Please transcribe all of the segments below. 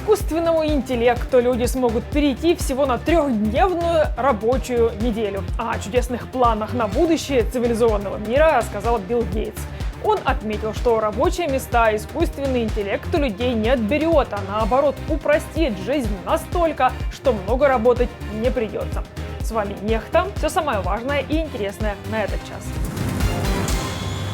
искусственному интеллекту люди смогут перейти всего на 3-дневную рабочую неделю. О чудесных планах на будущее цивилизованного мира рассказал Билл Гейтс. Он отметил, что рабочие места искусственный интеллект у людей не отберет, а наоборот упростит жизнь настолько, что много работать не придется. С вами Нехта. Все самое важное и интересное на этот час.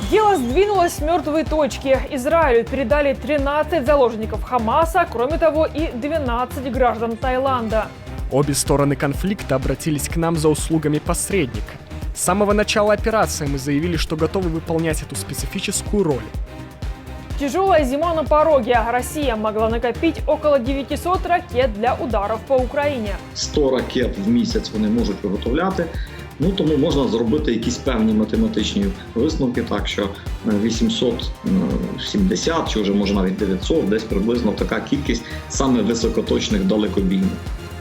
Дело сдвинулось с мертвой точки. Израилю передали 13 заложников Хамаса, кроме того и 12 граждан Таиланда. Обе стороны конфликта обратились к нам за услугами посредника. С самого начала операции мы заявили, что готовы выполнять эту специфическую роль. Тяжелая зима на пороге. Россия могла накопить около 900 ракет для ударів по Україні. 100 ракет в місяць вони можуть виготовляти. Тому можна зробити якісь певні математичні висновки, так що 870 чи вже може навіть 900, десь приблизно така кількість саме високоточних далекобійних.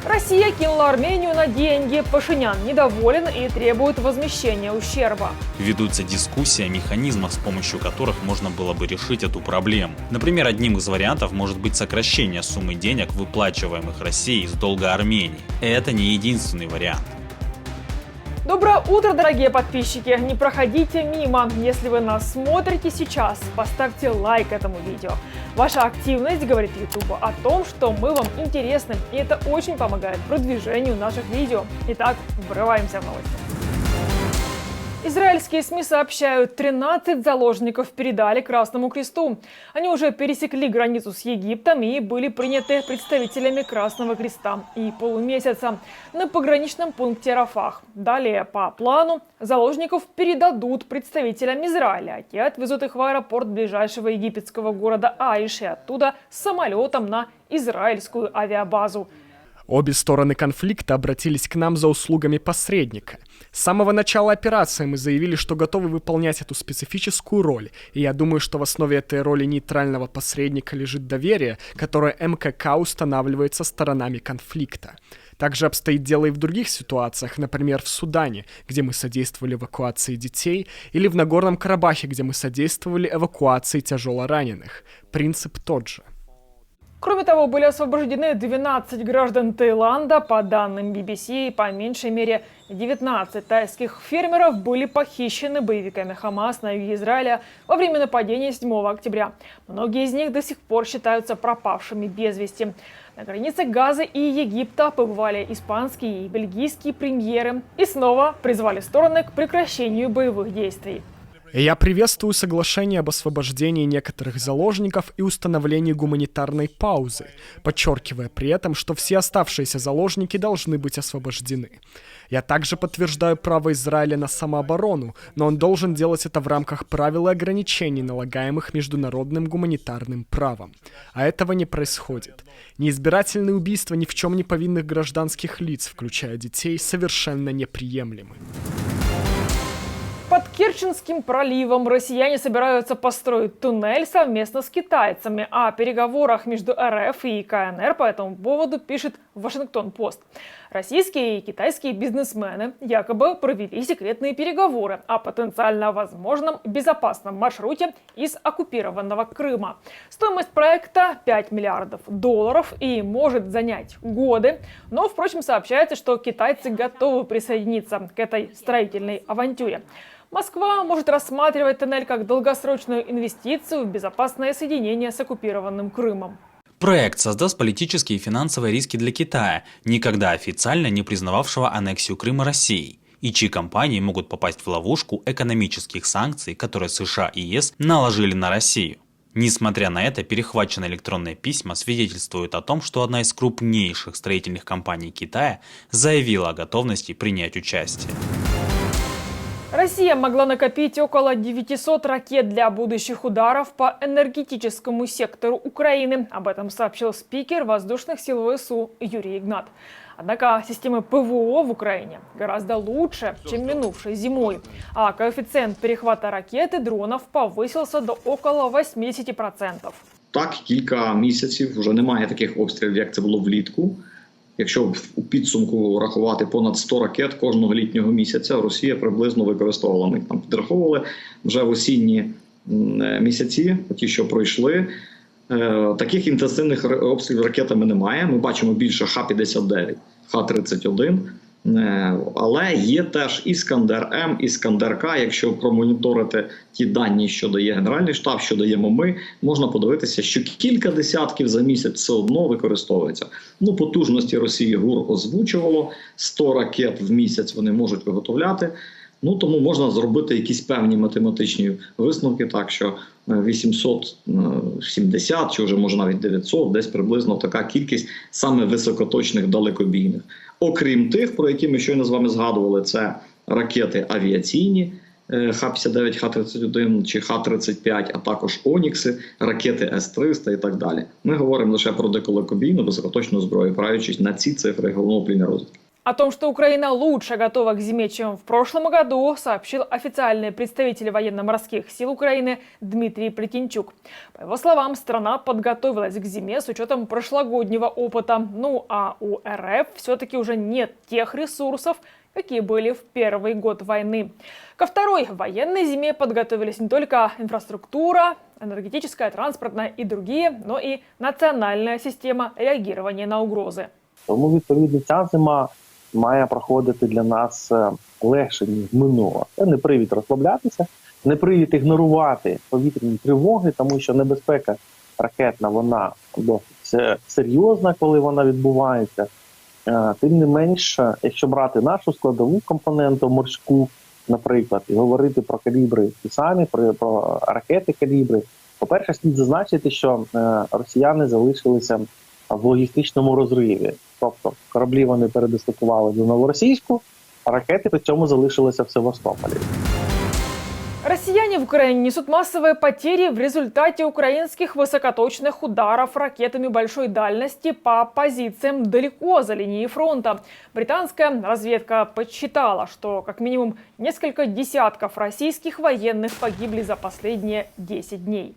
Россия кинула Армению на деньги. Пашинян недоволен и требует возмещения ущерба. Ведутся дискуссии о механизмах, с помощью которых можно было бы решить эту проблему. Например, одним из вариантов может быть сокращение суммы денег, выплачиваемых Россией из долга Армении. Это не единственный вариант. Доброе утро, дорогие подписчики! Не проходите мимо. Если вы нас смотрите сейчас, поставьте лайк этому видео. Ваша активность говорит YouTube о том, что мы вам интересны, и это очень помогает продвижению наших видео. Итак, врываемся в новости. Израильские СМИ сообщают, 13 заложников передали Красному Кресту. Они уже пересекли границу с Египтом и были приняты представителями Красного Креста и полумесяца на пограничном пункте Рафах. Далее, по плану, заложников передадут представителям Израиля, а те отвезут их в аэропорт ближайшего египетского города Аиш и оттуда самолетом на израильскую авиабазу. Обе стороны конфликта обратились к нам за услугами посредника. С самого начала операции мы заявили, что готовы выполнять эту специфическую роль, и я думаю, что в основе этой роли нейтрального посредника лежит доверие, которое МКК устанавливает со сторонами конфликта. Также обстоит дело и в других ситуациях, например, в Судане, где мы содействовали эвакуации детей, или в Нагорном Карабахе, где мы содействовали эвакуации тяжелораненых. Принцип тот же. Кроме того, были освобождены 12 граждан Таиланда. По данным BBC, по меньшей мере 19 тайских фермеров были похищены боевиками Хамас на юге Израиля во время нападения 7 октября. Многие из них до сих пор считаются пропавшими без вести. На границе Газы и Египта побывали испанские и бельгийские премьеры и снова призвали стороны к прекращению боевых действий. Я приветствую соглашение об освобождении некоторых заложников и установлении гуманитарной паузы, подчеркивая при этом, что все оставшиеся заложники должны быть освобождены. Я также подтверждаю право Израиля на самооборону, но он должен делать это в рамках правил и ограничений, налагаемых международным гуманитарным правом. А этого не происходит. Неизбирательные убийства ни в чем не повинных гражданских лиц, включая детей, совершенно неприемлемы. Под Керченским проливом россияне собираются построить туннель совместно с китайцами. О переговорах между РФ и КНР по этому поводу пишет Вашингтон-Пост. Российские и китайские бизнесмены якобы провели секретные переговоры о потенциально возможном безопасном маршруте из оккупированного Крыма. Стоимость проекта $5 миллиардов и может занять годы. Но, впрочем, сообщается, что китайцы готовы присоединиться к этой строительной авантюре. Москва может рассматривать тоннель как долгосрочную инвестицию в безопасное соединение с оккупированным Крымом. Проект создаст политические и финансовые риски для Китая, никогда официально не признававшего аннексию Крыма Россией, и чьи компании могут попасть в ловушку экономических санкций, которые США и ЕС наложили на Россию. Несмотря на это, перехваченные электронные письма свидетельствуют о том, что одна из крупнейших строительных компаний Китая заявила о готовности принять участие. Россия могла накопить около 900 ракет для будущих ударов по энергетическому сектору Украины. Об этом сообщил спикер воздушных сил ВСУ Юрий Игнат. Однако системы ПВО в Украине гораздо лучше, чем минувшей зимой. А коэффициент перехвата ракет и дронов повысился до около 80%. Так, кілька місяців вже немає таких обстрілів, як це було влітку. Якщо у підсумку рахувати понад 100 ракет кожного літнього місяця, Росія приблизно використовувала, ми там підраховували вже в осінні місяці, ті, що пройшли, Таких інтенсивних обстрілів ракетами немає. Ми бачимо більше Х-59, Х-31. Але є теж Іскандер-М, Іскандер-К. Якщо промоніторити ті дані, що дає Генеральний штаб, що даємо ми, можна подивитися, що кілька десятків за місяць все одно використовується. Потужності Росії ГУР озвучувало, 100 ракет в місяць вони можуть виготовляти. Тому можна зробити якісь певні математичні висновки, так що 870 чи вже може навіть 900, десь приблизно така кількість саме високоточних далекобійних. Окрім тих, про які ми щойно з вами згадували, це ракети авіаційні Х-59, Х-31 чи Х-35, а також Онікси, ракети С-300 і так далі. Ми говоримо лише про далекобійну високоточну зброю, опираючись на ці цифри Головного управління розвідки. О том, что Украина лучше готова к зиме, чем в прошлом году, сообщил официальный представитель военно-морских сил Украины Дмитрий Плетенчук. По его словам, страна подготовилась к зиме с учетом прошлогоднего опыта. А у РФ все-таки уже нет тех ресурсов, какие были в первый год войны. Ко второй военной зиме подготовились не только инфраструктура, энергетическая, транспортная и другие, но и национальная система реагирования на угрозы. Тому, відповідно, ця зима має проходити для нас легше, ніж минуло. Це не привід розслаблятися, не привід ігнорувати повітряні тривоги, тому що небезпека ракетна, вона досить серйозна, коли вона відбувається. Тим не менш, якщо брати нашу складову компоненту морську, наприклад, і говорити про калібри ті самі, про ракети калібри, по-перше, слід зазначити, що росіяни залишилися в логістичному розриві. Тобто кораблі вони передислокували до Новоросійську, а ракети при цьому залишилися в Севастополі. Россияне в Украине несут массовые потери в результате украинских высокоточных ударов ракетами большой дальности по позициям далеко за линией фронта. Британская разведка подсчитала, что как минимум несколько десятков российских военных погибли за последние 10 дней.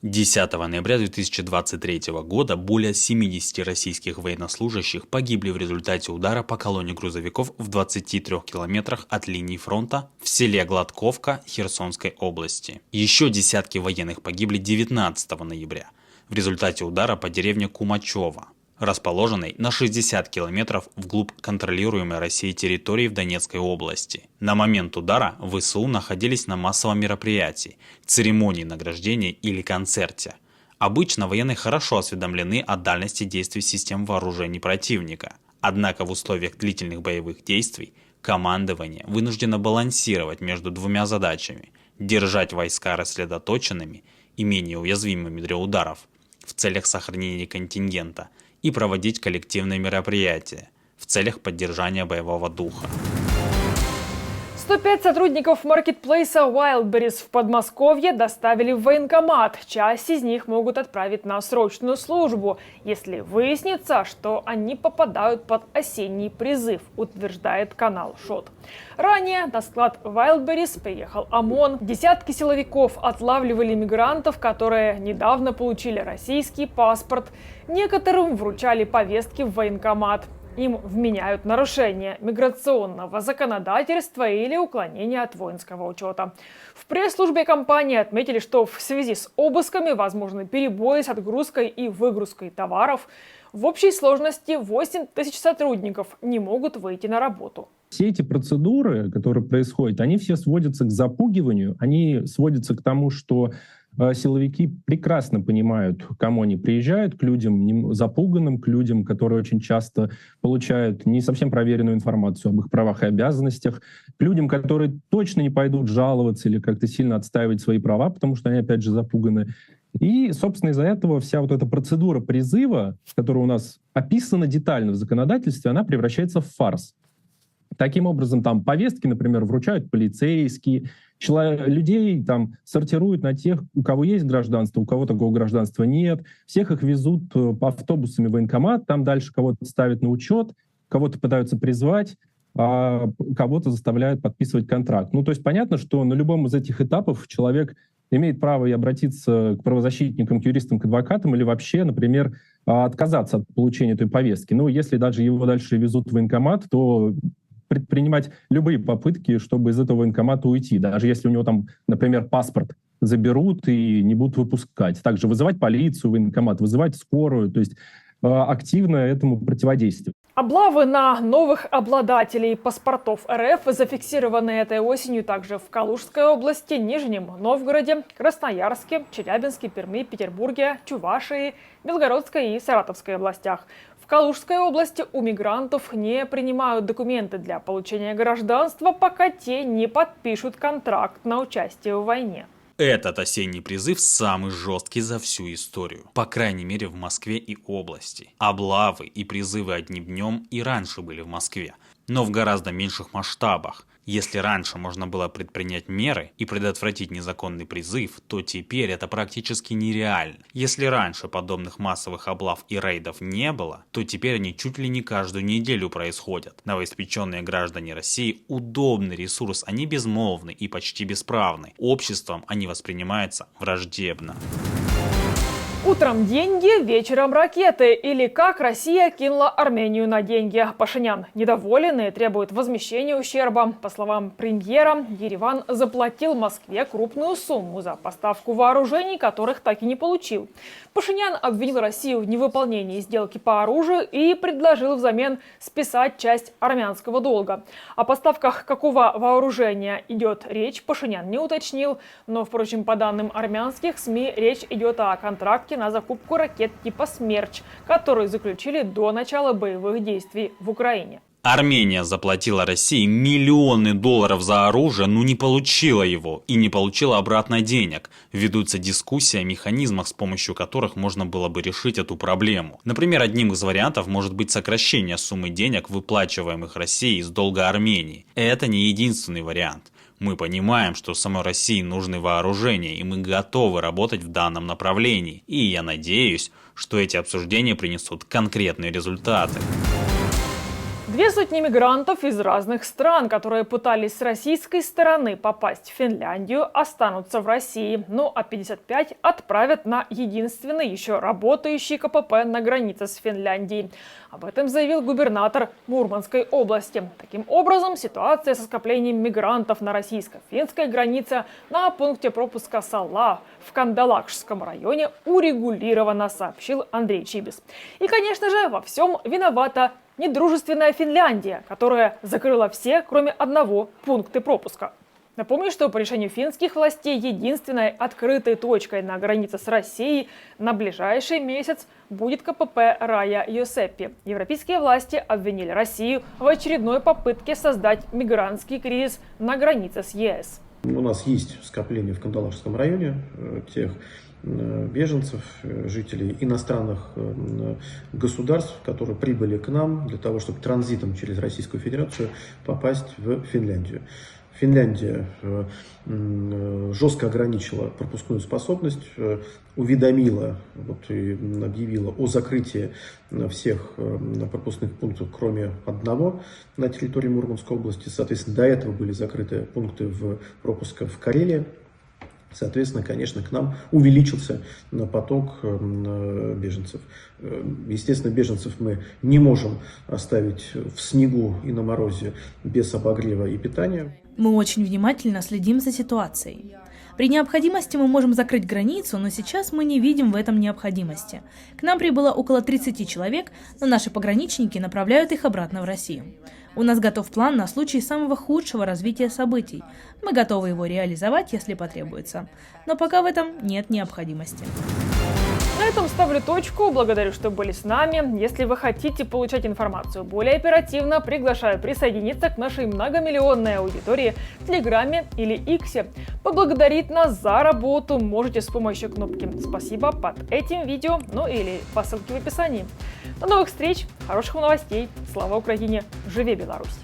10 ноября 2023 года более 70 российских военнослужащих погибли в результате удара по колонне грузовиков в 23 километрах от линии фронта в селе Гладковка Херсонской области. Еще десятки военных погибли 19 ноября в результате удара по деревне Кумачево, расположенной на 60 километров вглубь контролируемой Россией территории в Донецкой области. На момент удара ВСУ находились на массовом мероприятии, церемонии награждения или концерте. Обычно военные хорошо осведомлены о дальности действий систем вооружений противника. Однако в условиях длительных боевых действий командование вынуждено балансировать между двумя задачами – держать войска рассредоточенными и менее уязвимыми для ударов в целях сохранения контингента и проводить коллективные мероприятия в целях поддержания боевого духа. 105 сотрудников маркетплейса Wildberries в Подмосковье доставили в военкомат. Часть из них могут отправить на срочную службу, если выяснится, что они попадают под осенний призыв, утверждает канал ШОТ. Ранее на склад Wildberries приехал ОМОН. Десятки силовиков отлавливали мигрантов, которые недавно получили российский паспорт. Некоторым вручали повестки в военкомат. Им вменяют нарушение миграционного законодательства или уклонение от воинского учета. В пресс-службе компании отметили, что в связи с обысками возможны перебои с отгрузкой и выгрузкой товаров. В общей сложности 8 тысяч сотрудников не могут выйти на работу. Все эти процедуры, которые происходят, они все сводятся к запугиванию, они сводятся к тому, что силовики прекрасно понимают, к кому они приезжают, к людям запуганным, к людям, которые очень часто получают не совсем проверенную информацию об их правах и обязанностях, к людям, которые точно не пойдут жаловаться или как-то сильно отстаивать свои права, потому что они, опять же, запуганы. И, собственно, из-за этого вся вот эта процедура призыва, которая у нас описана детально в законодательстве, она превращается в фарс. Таким образом, там повестки, например, вручают полицейские, людей там сортируют на тех, у кого есть гражданство, у кого такого гражданства нет. Всех их везут по автобусами в военкомат, там дальше кого-то ставят на учет, кого-то пытаются призвать, а кого-то заставляют подписывать контракт. То есть понятно, что на любом из этих этапов человек имеет право и обратиться к правозащитникам, к юристам, к адвокатам или вообще, например, отказаться от получения этой повестки. Если даже его дальше везут в военкомат, то предпринимать любые попытки, чтобы из этого военкомата уйти. Даже если у него там, например, паспорт заберут и не будут выпускать. Также вызывать полицию, военкомат, вызывать скорую, то есть активно этому противодействовать. Облавы на новых обладателей паспортов РФ зафиксированы этой осенью также в Калужской области, Нижнем Новгороде, Красноярске, Челябинске, Перми, Петербурге, Чувашии, Белгородской и Саратовской областях. В Калужской области у мигрантов не принимают документы для получения гражданства, пока те не подпишут контракт на участие в войне. Этот осенний призыв самый жесткий за всю историю. По крайней мере в Москве и области. Облавы и призывы одним днем и раньше были в Москве, но в гораздо меньших масштабах. Если раньше можно было предпринять меры и предотвратить незаконный призыв, то теперь это практически нереально. Если раньше подобных массовых облав и рейдов не было, то теперь они чуть ли не каждую неделю происходят. Новоиспеченные граждане России – удобный ресурс, они безмолвны и почти бесправны. Обществом они воспринимаются враждебно. Утром деньги, вечером ракеты. Или как Россия кинула Армению на деньги. Пашинян недоволен и требует возмещения ущерба. По словам премьера, Ереван заплатил Москве крупную сумму за поставку вооружений, которых так и не получил. Пашинян обвинил Россию в невыполнении сделки по оружию и предложил взамен списать часть армянского долга. О поставках какого вооружения идет речь, Пашинян не уточнил. Но, впрочем, по данным армянских СМИ, речь идет о контракте на закупку ракет типа «Смерч», которые заключили до начала боевых действий в Украине. Армения заплатила России миллионы долларов за оружие, но не получила его и не получила обратно денег. Ведутся дискуссии о механизмах, с помощью которых можно было бы решить эту проблему. Например, одним из вариантов может быть сокращение суммы денег, выплачиваемых Россией из долга Армении. Это не единственный вариант. Мы понимаем, что самой России нужны вооружения, и мы готовы работать в данном направлении. И я надеюсь, что эти обсуждения принесут конкретные результаты. 200 мигрантов из разных стран, которые пытались с российской стороны попасть в Финляндию, останутся в России. Ну а 55 отправят на единственный еще работающий КПП на границе с Финляндией. Об этом заявил губернатор Мурманской области. Таким образом, ситуация со скоплением мигрантов на российско-финской границе на пункте пропуска Сала в Кандалакшском районе урегулирована, сообщил Андрей Чибис. И, конечно же, во всем виновата недружественная Финляндия, которая закрыла все, кроме одного, пункты пропуска. Напомню, что по решению финских властей единственной открытой точкой на границе с Россией на ближайший месяц будет КПП Раja-Jooseppi. Европейские власти обвинили Россию в очередной попытке создать мигрантский кризис на границе с ЕС. У нас есть скопление в Кандалакшском районе тех беженцев, жителей иностранных государств, которые прибыли к нам для того, чтобы транзитом через Российскую Федерацию попасть в Финляндию. Финляндия жестко ограничила пропускную способность, уведомила и объявила о закрытии всех пропускных пунктов, кроме одного на территории Мурманской области. Соответственно, до этого были закрыты пункты пропуска в Карелии. Соответственно, конечно, к нам увеличился поток беженцев. Естественно, беженцев мы не можем оставить в снегу и на морозе без обогрева и питания. Мы очень внимательно следим за ситуацией. При необходимости мы можем закрыть границу, но сейчас мы не видим в этом необходимости. К нам прибыло около 30 человек, но наши пограничники направляют их обратно в Россию. У нас готов план на случай самого худшего развития событий. Мы готовы его реализовать, если потребуется. Но пока в этом нет необходимости. На этом ставлю точку. Благодарю, что были с нами. Если вы хотите получать информацию более оперативно, приглашаю присоединиться к нашей многомиллионной аудитории в Телеграме или Иксе. Поблагодарить нас за работу можете с помощью кнопки «Спасибо» под этим видео, ну или по ссылке в описании. До новых встреч, хороших новостей. Слава Украине! Живе Беларусь!